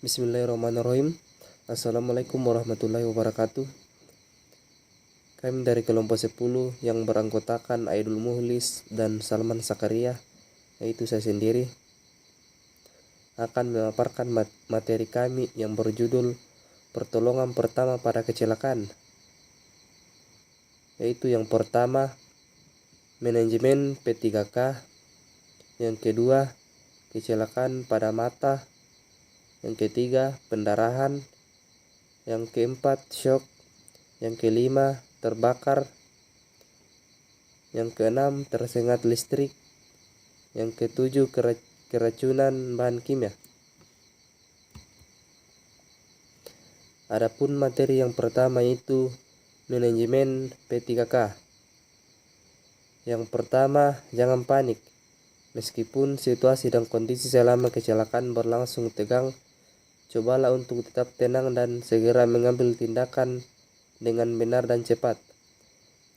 Bismillahirrahmanirrahim. Assalamualaikum warahmatullahi wabarakatuh. Kami dari kelompok 10 yang beranggotakan Aidul Muhlis dan Salman Sakaria, yaitu saya sendiri, akan memaparkan materi kami yang berjudul pertolongan pertama pada kecelakaan, yaitu yang pertama manajemen P3K, yang kedua kecelakaan pada mata, yang ketiga pendarahan, yang keempat shock, yang kelima terbakar, yang keenam tersengat listrik, yang ketujuh keracunan bahan kimia. Adapun materi yang pertama itu manajemen P3K. Yang pertama, jangan panik. Meskipun situasi dan kondisi selama kecelakaan berlangsung tegang, cobalah untuk tetap tenang dan segera mengambil tindakan dengan benar dan cepat.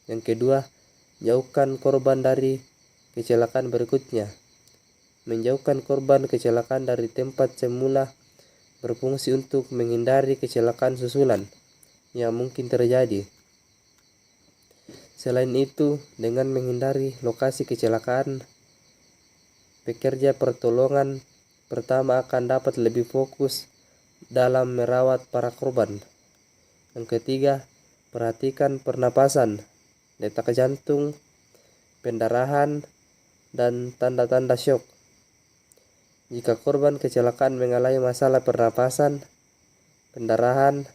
Yang kedua, jauhkan korban dari kecelakaan berikutnya. Menjauhkan korban kecelakaan dari tempat semula berfungsi untuk menghindari kecelakaan susulan yang mungkin terjadi. Selain itu, dengan menghindari lokasi kecelakaan, pekerja pertolongan pertama akan dapat lebih fokus dalam merawat para korban. Yang ketiga, perhatikan pernapasan, detak jantung, pendarahan, dan tanda-tanda syok. Jika korban kecelakaan mengalami masalah pernapasan, pendarahan,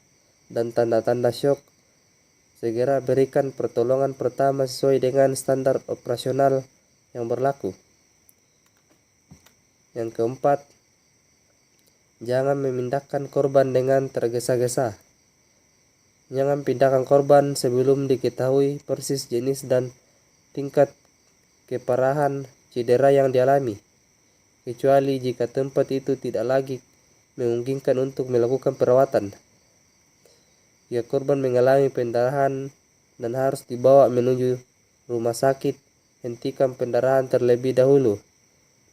dan tanda-tanda syok, segera berikan pertolongan pertama sesuai dengan standar operasional yang berlaku. Yang keempat, jangan memindahkan korban dengan tergesa-gesa. Jangan pindahkan korban sebelum diketahui persis jenis dan tingkat keparahan cedera yang dialami, kecuali jika tempat itu tidak lagi memungkinkan untuk melakukan perawatan. Jika korban mengalami pendarahan dan harus dibawa menuju rumah sakit, hentikan pendarahan terlebih dahulu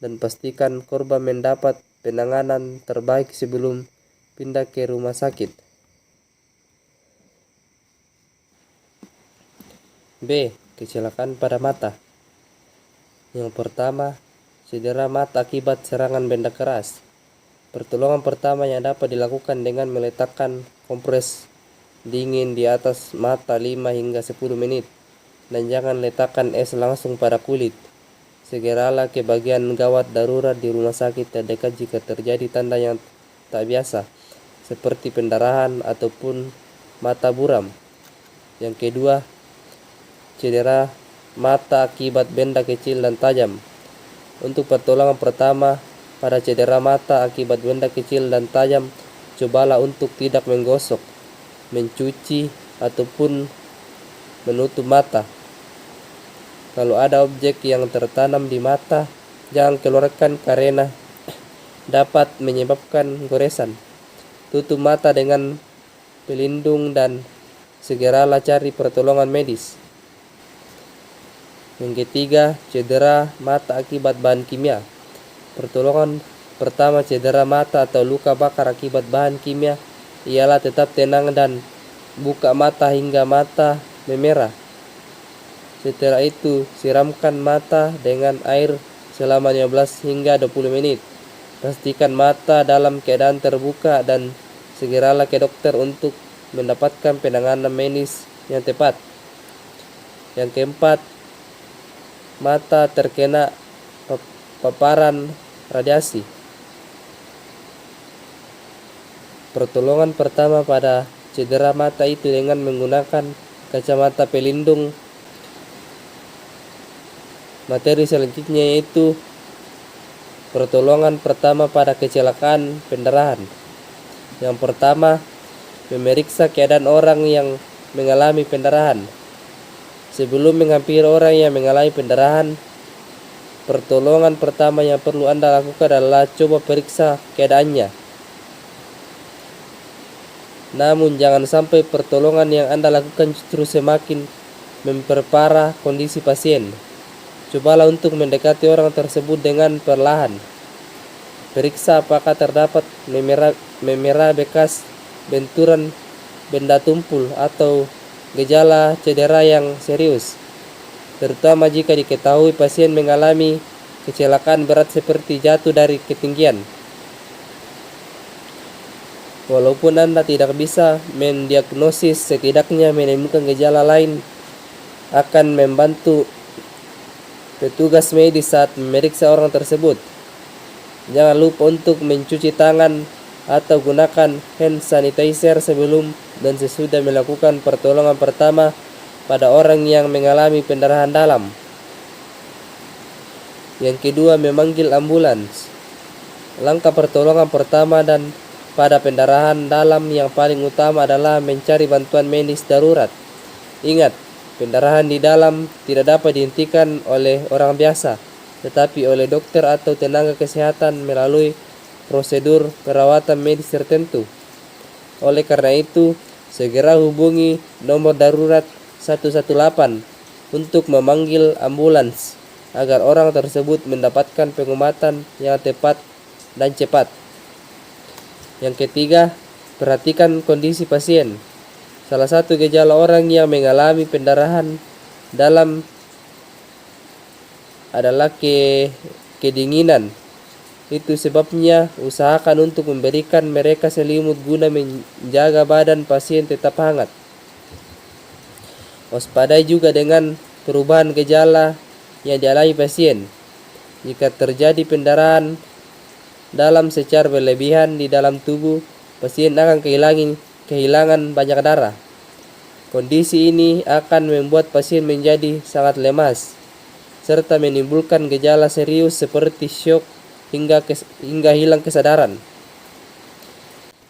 dan pastikan korban mendapat penanganan terbaik sebelum pindah ke rumah sakit. B. Kecelakaan pada mata. Yang pertama, cedera mata akibat serangan benda keras. Pertolongan pertama yang dapat dilakukan dengan meletakkan kompres dingin di atas mata 5 hingga 10 menit dan jangan letakkan es langsung pada kulit. Segeralah ke bagian gawat darurat di rumah sakit terdekat jika terjadi tanda yang tak biasa seperti pendarahan ataupun mata buram. Yang kedua, cedera mata akibat benda kecil dan tajam. Untuk pertolongan pertama pada cedera mata akibat benda kecil dan tajam, cobalah untuk tidak menggosok, mencuci, ataupun menutup mata. Kalau ada objek yang tertanam di mata, jangan keluarkan karena dapat menyebabkan goresan. Tutup mata dengan pelindung dan segeralah cari pertolongan medis. Yang ketiga, cedera mata akibat bahan kimia. Pertolongan pertama cedera mata atau luka bakar akibat bahan kimia ialah tetap tenang dan buka mata hingga mata memerah. Setelah itu, siramkan mata dengan air selama 15 hingga 20 menit. Pastikan mata dalam keadaan terbuka dan segeralah ke dokter untuk mendapatkan penanganan medis yang tepat. Yang keempat, mata terkena paparan radiasi. Pertolongan pertama pada cedera mata itu dengan menggunakan kacamata pelindung. Materi selanjutnya yaitu pertolongan pertama pada kecelakaan pendarahan. Yang pertama, memeriksa keadaan orang yang mengalami pendarahan. Sebelum menghampiri orang yang mengalami pendarahan, pertolongan pertama yang perlu Anda lakukan adalah coba periksa keadaannya. Namun jangan sampai pertolongan yang Anda lakukan justru semakin memperparah kondisi pasien. Cobalah untuk mendekati orang tersebut dengan perlahan. Periksa apakah terdapat memerah bekas benturan benda tumpul atau gejala cedera yang serius, terutama jika diketahui pasien mengalami kecelakaan berat seperti jatuh dari ketinggian. Walaupun Anda tidak bisa mendiagnosis, setidaknya menemukan gejala lain akan membantu petugas medis saat memeriksa orang tersebut. Jangan lupa untuk mencuci tangan atau gunakan hand sanitizer sebelum dan sesudah melakukan pertolongan pertama pada orang yang mengalami pendarahan dalam. Yang kedua, memanggil ambulans. Langkah pertolongan pertama dan pada pendarahan dalam yang paling utama adalah mencari bantuan medis darurat. Ingat, pendarahan di dalam tidak dapat dihentikan oleh orang biasa, tetapi oleh dokter atau tenaga kesehatan melalui prosedur perawatan medis tertentu. Oleh karena itu, segera hubungi nomor darurat 118 untuk memanggil ambulans agar orang tersebut mendapatkan pengobatan yang tepat dan cepat. Yang ketiga, perhatikan kondisi pasien. Salah satu gejala orang yang mengalami pendarahan dalam adalah kedinginan. Itu sebabnya usahakan untuk memberikan mereka selimut guna menjaga badan pasien tetap hangat. Waspadai juga dengan perubahan gejala yang dialami pasien. Jika terjadi pendarahan dalam secara berlebihan di dalam tubuh, pasien akan kehilangan banyak darah. Kondisi ini akan membuat pasien menjadi sangat lemas, serta menimbulkan gejala serius seperti syok hingga hilang kesadaran.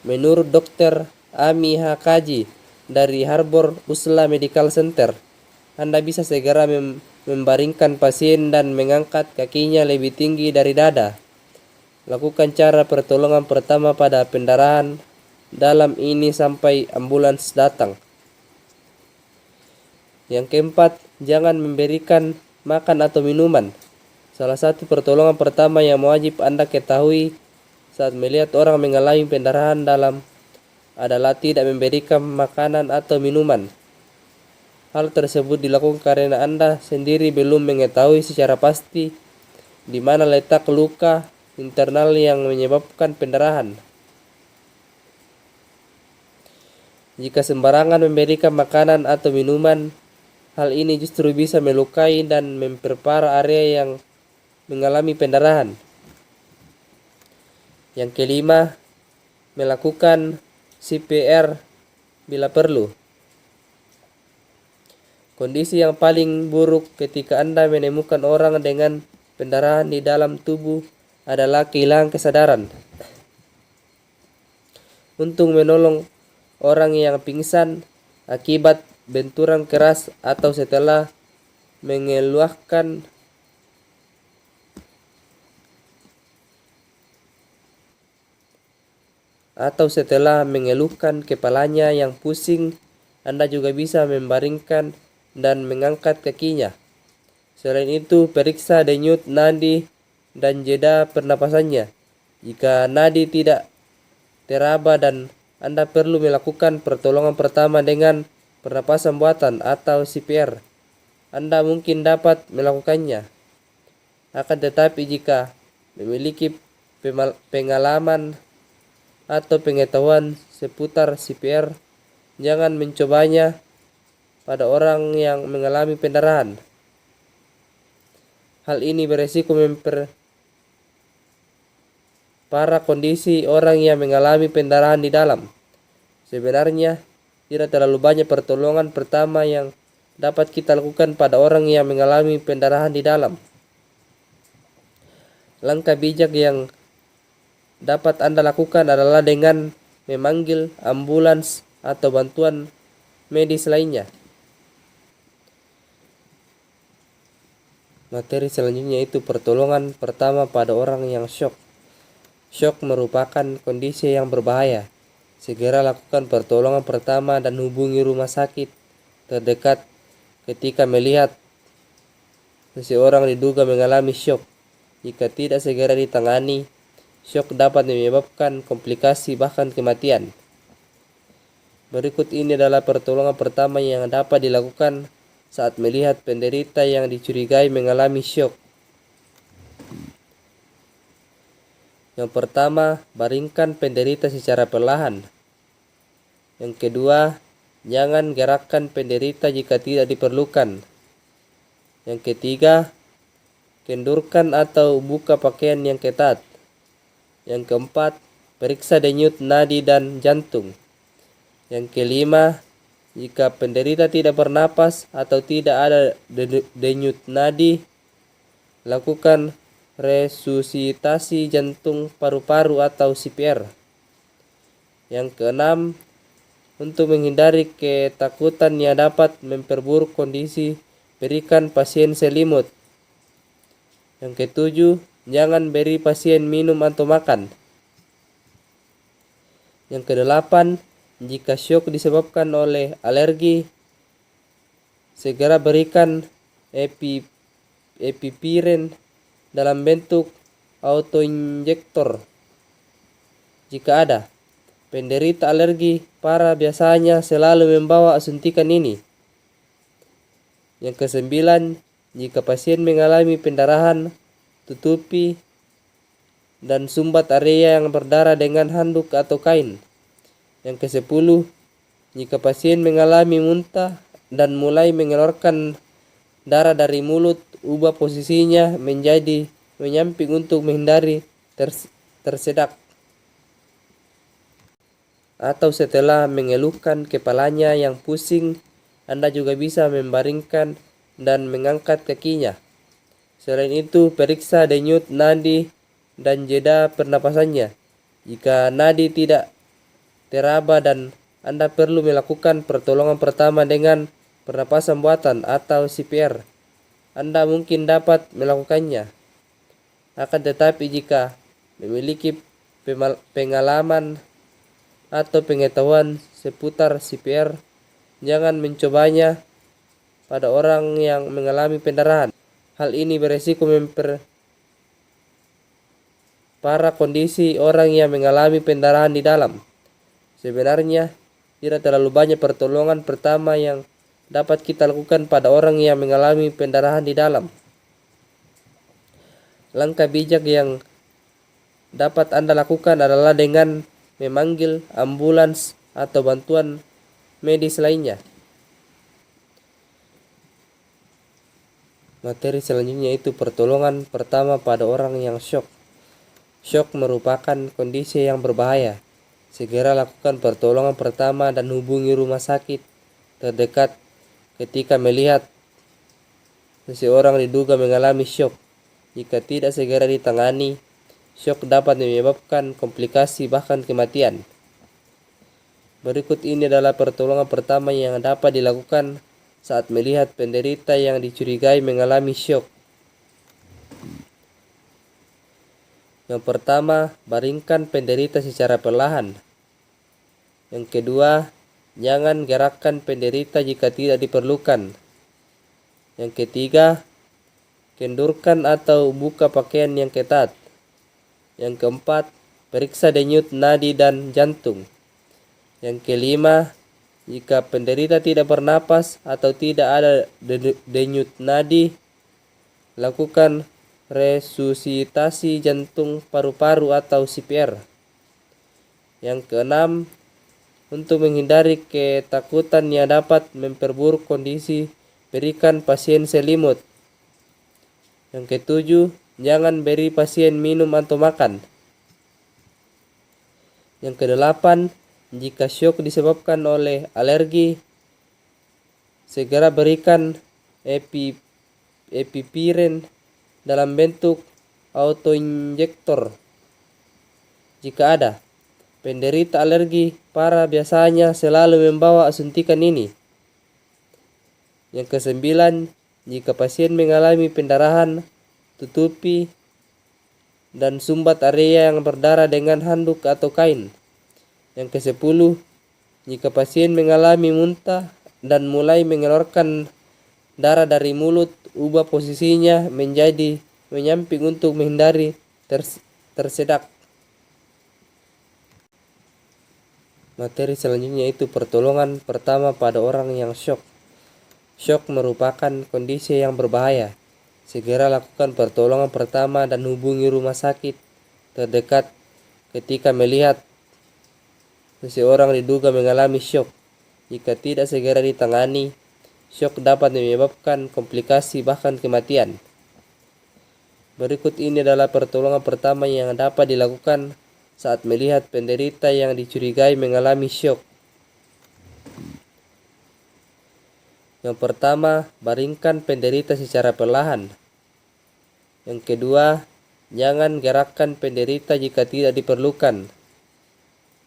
Menurut Dr. Ami Hakaji dari Harbor Usla Medical Center, Anda bisa segera membaringkan pasien dan mengangkat kakinya lebih tinggi dari dada. Lakukan cara pertolongan pertama pada pendarahan dalam ini sampai ambulans datang. Yang keempat, jangan memberikan makan atau minuman. Salah satu pertolongan pertama yang wajib Anda ketahui saat melihat orang mengalami pendarahan dalam adalah tidak memberikan makanan atau minuman. Hal tersebut dilakukan karena Anda sendiri belum mengetahui secara pasti di mana letak luka internal yang menyebabkan pendarahan. Jika sembarangan memberikan makanan atau minuman, hal ini justru bisa melukai dan memperparah area yang mengalami pendarahan. Yang kelima, melakukan CPR bila perlu. Kondisi yang paling buruk ketika Anda menemukan orang dengan pendarahan di dalam tubuh adalah kehilangan kesadaran. Untuk menolong orang yang pingsan akibat benturan keras atau setelah mengeluarkan mengeluhkan kepalanya yang pusing, Anda juga bisa membaringkan dan mengangkat kakinya. Selain itu, periksa denyut nadi dan jeda pernapasannya. Jika nadi tidak teraba dan Anda perlu melakukan pertolongan pertama dengan pernapasan buatan atau CPR, Anda mungkin dapat melakukannya. Akan tetapi jika memiliki pengalaman atau pengetahuan seputar CPR, jangan mencobanya pada orang yang mengalami pendarahan. Hal ini beresiko memperparah kondisi orang yang mengalami pendarahan di dalam. Sebenarnya, tidak terlalu banyak pertolongan pertama yang dapat kita lakukan pada orang yang mengalami pendarahan di dalam. Langkah bijak yang dapat Anda lakukan adalah dengan memanggil ambulans atau bantuan medis lainnya. Materi selanjutnya itu pertolongan pertama pada orang yang syok. Syok merupakan kondisi yang berbahaya. Segera lakukan pertolongan pertama dan hubungi rumah sakit terdekat ketika melihat seseorang diduga mengalami syok. Jika tidak segera ditangani, Syok dapat menyebabkan komplikasi bahkan kematian. Berikut ini adalah pertolongan pertama yang dapat dilakukan saat melihat penderita yang dicurigai mengalami syok. Yang pertama, baringkan penderita secara perlahan. Yang kedua, jangan gerakkan penderita jika tidak diperlukan. Yang ketiga, kendurkan atau buka pakaian yang ketat. Yang keempat, periksa denyut nadi dan jantung. Yang kelima, jika penderita tidak bernapas atau tidak ada denyut nadi, lakukan resusitasi jantung paru-paru atau CPR. Yang keenam, untuk menghindari ketakutan yang dapat memperburuk kondisi, berikan pasien selimut. Yang ketujuh, jangan beri pasien minum atau makan. Yang kedelapan, jika syok disebabkan oleh alergi, segera berikan epipiren dalam bentuk autoinjektor jika ada. Penderita alergi parah biasanya selalu membawa suntikan ini. Yang kesembilan, jika pasien mengalami pendarahan, tutupi dan sumbat area yang berdarah dengan handuk atau kain. Yang ke-10, jika pasien mengalami muntah dan mulai mengeluarkan darah dari mulut, ubah posisinya menjadi menyamping untuk menghindari tersedak. Atau setelah mengeluhkan kepalanya yang pusing, Anda juga bisa membaringkan dan mengangkat kakinya. Selain itu, periksa denyut nadi dan jeda pernapasannya. Jika nadi tidak teraba dan Anda perlu melakukan pertolongan pertama dengan pernapasan buatan atau CPR, Anda mungkin dapat melakukannya. Akan tetapi jika memiliki pengalaman atau pengetahuan seputar CPR, jangan mencobanya pada orang yang mengalami pendarahan. Hal ini beresiko memperparah kondisi orang yang mengalami pendarahan di dalam. Sebenarnya, tidak terlalu banyak pertolongan pertama yang dapat kita lakukan pada orang yang mengalami pendarahan di dalam. Langkah bijak yang dapat Anda lakukan adalah dengan memanggil ambulans atau bantuan medis lainnya. Materi selanjutnya itu pertolongan pertama pada orang yang syok. Syok merupakan kondisi yang berbahaya. Segera lakukan pertolongan pertama dan hubungi rumah sakit terdekat ketika melihat seseorang diduga mengalami syok. Jika tidak segera ditangani, syok dapat menyebabkan komplikasi bahkan kematian. Berikut ini adalah pertolongan pertama yang dapat dilakukan saat melihat penderita yang dicurigai mengalami syok. Yang pertama, baringkan penderita secara perlahan. Yang kedua, jangan gerakkan penderita jika tidak diperlukan. Yang ketiga, kendurkan atau buka pakaian yang ketat. Yang keempat, periksa denyut nadi dan jantung. Yang kelima, jika penderita tidak bernapas atau tidak ada denyut nadi, lakukan resusitasi jantung paru-paru atau CPR. Yang keenam, untuk menghindari ketakutan yang dapat memperburuk kondisi, berikan pasien selimut. Yang ketujuh, jangan beri pasien minum atau makan. Yang kedelapan, jika syok disebabkan oleh alergi, segera berikan epipiren dalam bentuk autoinjektor jika ada. Penderita alergi parah biasanya selalu membawa suntikan ini. Yang kesembilan, jika pasien mengalami pendarahan, tutupi dan sumbat area yang berdarah dengan handuk atau kain. Yang ke-10, jika pasien mengalami muntah dan mulai mengeluarkan darah dari mulut, ubah posisinya menjadi menyamping untuk menghindari tersedak. Materi selanjutnya itu pertolongan pertama pada orang yang syok. Syok merupakan kondisi yang berbahaya. Segera lakukan pertolongan pertama dan hubungi rumah sakit terdekat ketika melihat seseorang diduga mengalami syok. Jika tidak segera ditangani, syok dapat menyebabkan komplikasi bahkan kematian. Berikut ini adalah pertolongan pertama yang dapat dilakukan saat melihat penderita yang dicurigai mengalami syok. Yang pertama, baringkan penderita secara perlahan. Yang kedua, jangan gerakkan penderita jika tidak diperlukan.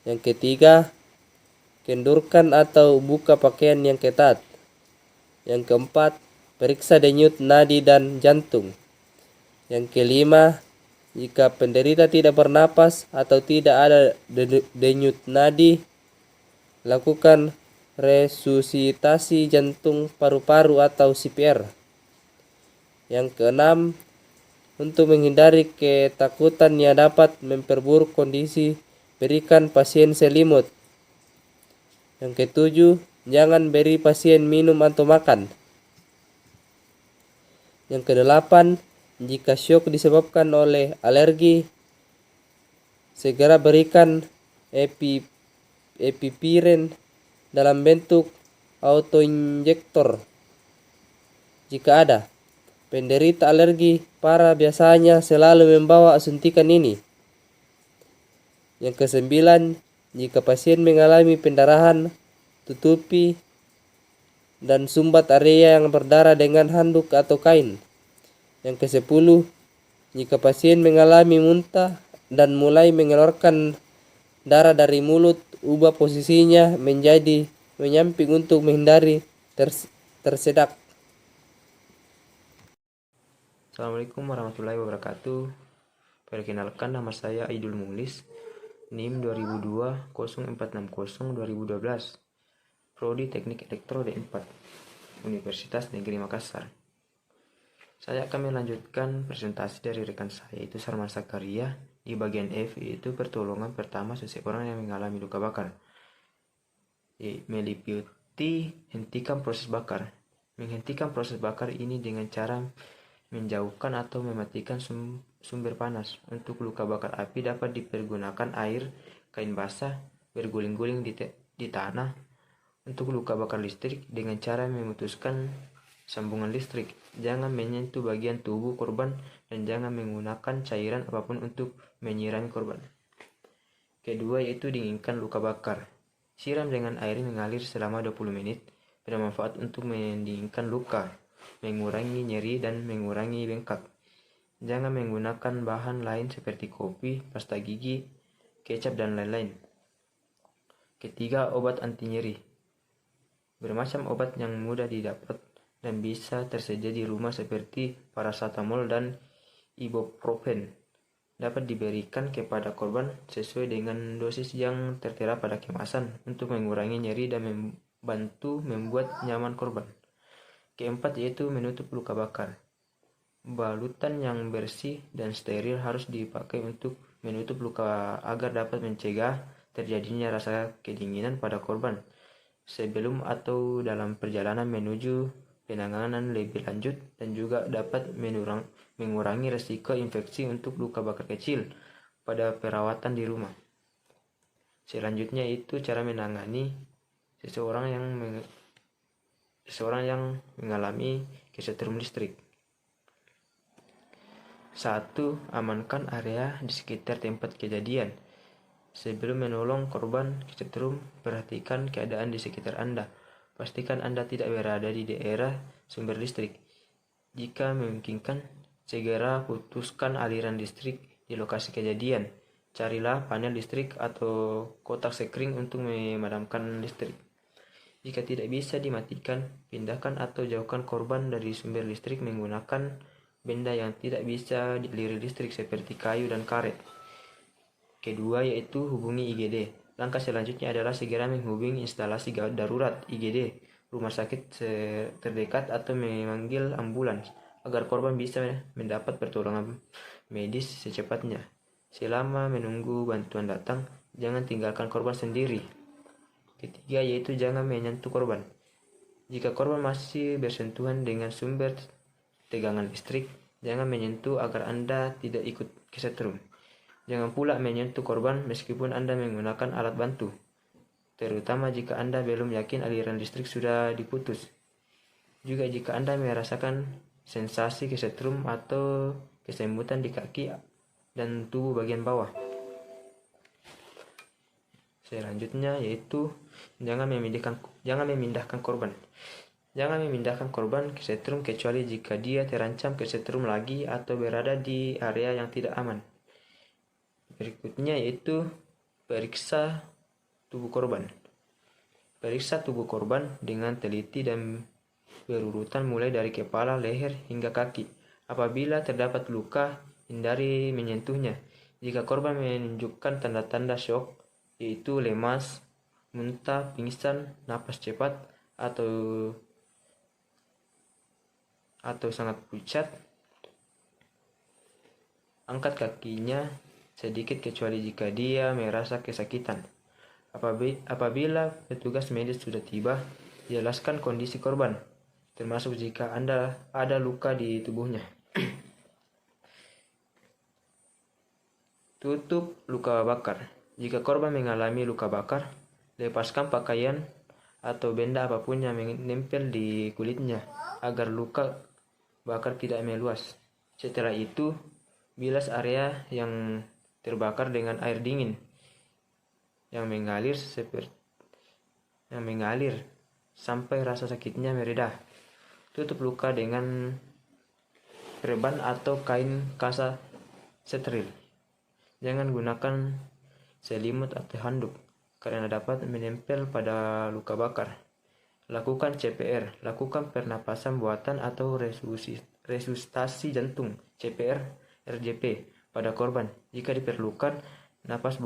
Yang ketiga, kendurkan atau buka pakaian yang ketat. Yang keempat, periksa denyut nadi dan jantung. Yang kelima, jika penderita tidak bernapas atau tidak ada denyut nadi, lakukan resusitasi jantung paru-paru atau CPR. Yang keenam, untuk menghindari ketakutan yang dapat memperburuk kondisi, berikan pasien selimut. Yang ketujuh, jangan beri pasien minum atau makan. Yang kedelapan, jika syok disebabkan oleh alergi, segera berikan epipiren dalam bentuk autoinjektor. Jika ada penderita alergi parah biasanya selalu membawa suntikan ini. Yang kesembilan, jika pasien mengalami pendarahan, tutupi dan sumbat area yang berdarah dengan handuk atau kain. Yang ke-10, jika pasien mengalami muntah dan mulai mengeluarkan darah dari mulut, ubah posisinya menjadi menyamping untuk menghindari tersedak. Assalamualaikum warahmatullahi wabarakatuh. Perkenalkan, nama saya Aidul Mulis, NIM 2002-0460-2012, Prodi Teknik Elektro D4, Universitas Negeri Makassar. Saya akan melanjutkan presentasi dari rekan saya, yaitu Sarman Sakaria, di bagian F, yaitu pertolongan pertama seseorang yang mengalami luka bakar. Meliputi hentikan proses bakar. Menghentikan proses bakar ini dengan cara menjauhkan atau mematikan sumber panas. Untuk luka bakar api dapat dipergunakan air, kain basah, berguling-guling di tanah. Untuk luka bakar listrik dengan cara memutuskan sambungan listrik. Jangan menyentuh bagian tubuh korban dan jangan menggunakan cairan apapun untuk menyirami korban. Kedua, yaitu dinginkan luka bakar. Siram dengan air mengalir selama 20 menit. Bermanfaat untuk mendinginkan luka, mengurangi nyeri dan mengurangi bengkak. Jangan menggunakan bahan lain seperti kopi, pasta gigi, kecap, dan lain-lain. Ketiga, obat anti nyeri. Bermacam obat yang mudah didapat dan bisa tersedia di rumah seperti paracetamol dan ibuprofen. Dapat diberikan kepada korban sesuai dengan dosis yang tertera pada kemasan untuk mengurangi nyeri dan membantu membuat nyaman korban. Keempat, yaitu menutup luka bakar. Balutan yang bersih dan steril harus dipakai untuk menutup luka agar dapat mencegah terjadinya rasa kedinginan pada korban sebelum atau dalam perjalanan menuju penanganan lebih lanjut, dan juga dapat mengurangi resiko infeksi untuk luka bakar kecil pada perawatan di rumah. Selanjutnya itu cara menangani seseorang yang mengalami kesetrum listrik. 1. Amankan area di sekitar tempat kejadian. Sebelum menolong korban kesetrum, perhatikan keadaan di sekitar Anda. Pastikan Anda tidak berada di daerah sumber listrik. Jika memungkinkan, segera putuskan aliran listrik di lokasi kejadian. Carilah panel listrik atau kotak sekring untuk memadamkan listrik. Jika tidak bisa dimatikan, pindahkan atau jauhkan korban dari sumber listrik menggunakan benda yang tidak bisa dialiri listrik seperti kayu dan karet. Kedua, yaitu hubungi IGD. Langkah selanjutnya adalah segera menghubungi instalasi gawat darurat IGD, rumah sakit terdekat, atau memanggil ambulans agar korban bisa mendapat pertolongan medis secepatnya. Selama menunggu bantuan datang, jangan tinggalkan korban sendiri. Ketiga yaitu jangan menyentuh korban. Jika korban masih bersentuhan dengan sumber tegangan listrik, jangan menyentuh agar Anda tidak ikut kesetrum. Jangan pula menyentuh korban meskipun Anda menggunakan alat bantu, terutama jika Anda belum yakin aliran listrik sudah diputus. Juga jika Anda merasakan sensasi kesetrum atau kesembutan di kaki dan tubuh bagian bawah. Selanjutnya yaitu jangan memindahkan korban. Jangan memindahkan korban kesetrum kecuali jika dia terancam kesetrum lagi atau berada di area yang tidak aman. Berikutnya yaitu periksa tubuh korban. Periksa tubuh korban dengan teliti dan berurutan mulai dari kepala, leher, hingga kaki. Apabila terdapat luka, hindari menyentuhnya. Jika korban menunjukkan tanda-tanda shock, yaitu lemas, muntah, pingsan, napas cepat, atau sangat pucat, angkat kakinya sedikit kecuali jika dia merasa kesakitan. Apabila petugas medis sudah tiba, jelaskan kondisi korban, termasuk jika Anda ada luka di tubuhnya. Tutup luka bakar. Jika korban mengalami luka bakar, lepaskan pakaian atau benda apapun yang menempel di kulitnya agar luka bakar tidak meluas. Setelah itu, bilas area yang terbakar dengan air dingin yang mengalir sampai rasa sakitnya mereda. Tutup luka dengan perban atau kain kasa steril. Jangan gunakan selimut atau handuk karena dapat menempel pada luka bakar. Lakukan CPR, lakukan pernapasan buatan atau resusitasi jantung CPR RJP pada korban. Jika diperlukan, napas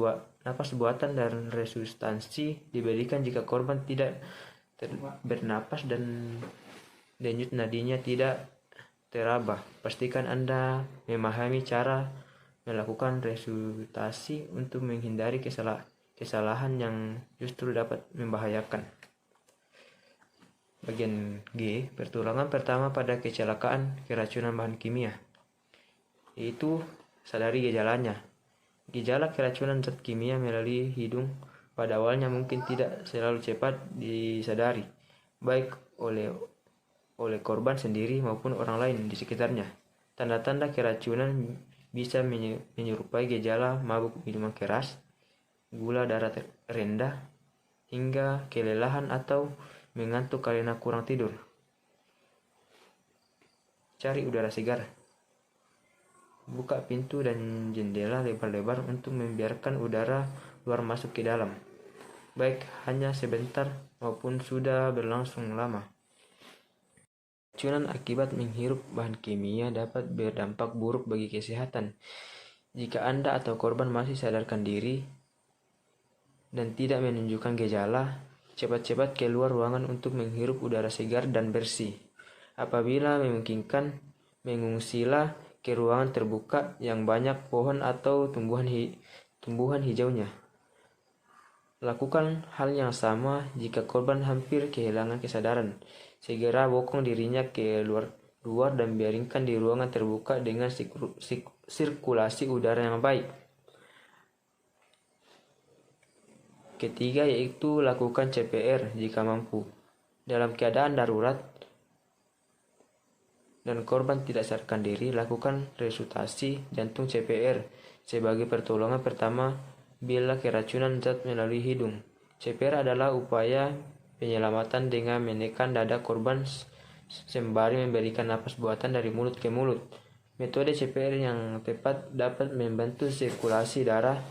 buatan dan resusitasi diberikan jika korban tidak bernapas dan denyut nadinya tidak teraba. Pastikan Anda memahami cara melakukan resusitasi untuk menghindari kesalahan yang justru dapat membahayakan. Bagian G, pertolongan pertama pada kecelakaan keracunan bahan kimia, yaitu sadari gejalanya. Gejala keracunan zat kimia melalui hidung pada awalnya mungkin tidak selalu cepat disadari, baik oleh korban sendiri maupun orang lain di sekitarnya. Tanda-tanda keracunan bisa menyerupai gejala mabuk minuman keras, gula darah rendah, hingga kelelahan atau mengantuk karena kurang tidur. Cari udara segar. Buka pintu dan jendela lebar-lebar untuk membiarkan udara luar masuk ke dalam, baik hanya sebentar maupun sudah berlangsung lama. Keracunan akibat menghirup bahan kimia dapat berdampak buruk bagi kesehatan. Jika Anda atau korban masih sadarkan diri dan tidak menunjukkan gejala, cepat-cepat keluar ruangan untuk menghirup udara segar dan bersih. Apabila memungkinkan, mengungsilah ke ruangan terbuka yang banyak pohon atau tumbuhan hijaunya. Lakukan hal yang sama jika korban hampir kehilangan kesadaran. Segera bokong dirinya ke luar dan biarkan di ruangan terbuka dengan sirkulasi udara yang baik. Ketiga yaitu lakukan CPR jika mampu. Dalam keadaan darurat dan korban tidak sadarkan diri, lakukan resusitasi jantung CPR sebagai pertolongan pertama bila keracunan zat melalui hidung. CPR adalah upaya penyelamatan dengan menekan dada korban sembari memberikan napas buatan dari mulut ke mulut. Metode CPR yang tepat dapat membantu sirkulasi darah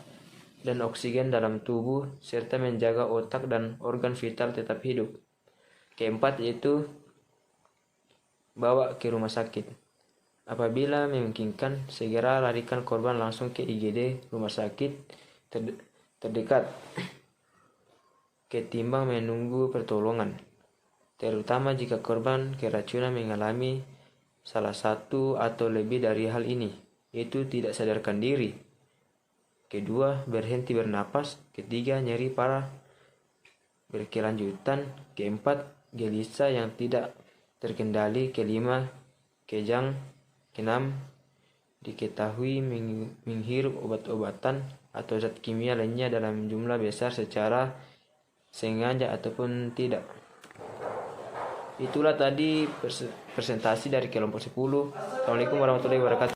dan oksigen dalam tubuh serta menjaga otak dan organ vital tetap hidup. Keempat yaitu bawa ke rumah sakit. Apabila memungkinkan, segera larikan korban langsung ke IGD rumah sakit terdekat ketimbang menunggu pertolongan, terutama jika korban keracunan mengalami salah satu atau lebih dari hal ini, yaitu tidak sadarkan diri. Kedua, berhenti bernapas. Ketiga, nyeri parah berkelanjutan. Keempat, gelisah yang tidak terkendali. Kelima, kejang. Keenam, diketahui menghirup obat-obatan atau zat kimia lainnya dalam jumlah besar secara sengaja ataupun tidak. Itulah tadi presentasi dari kelompok 10. Assalamualaikum warahmatullahi wabarakatuh.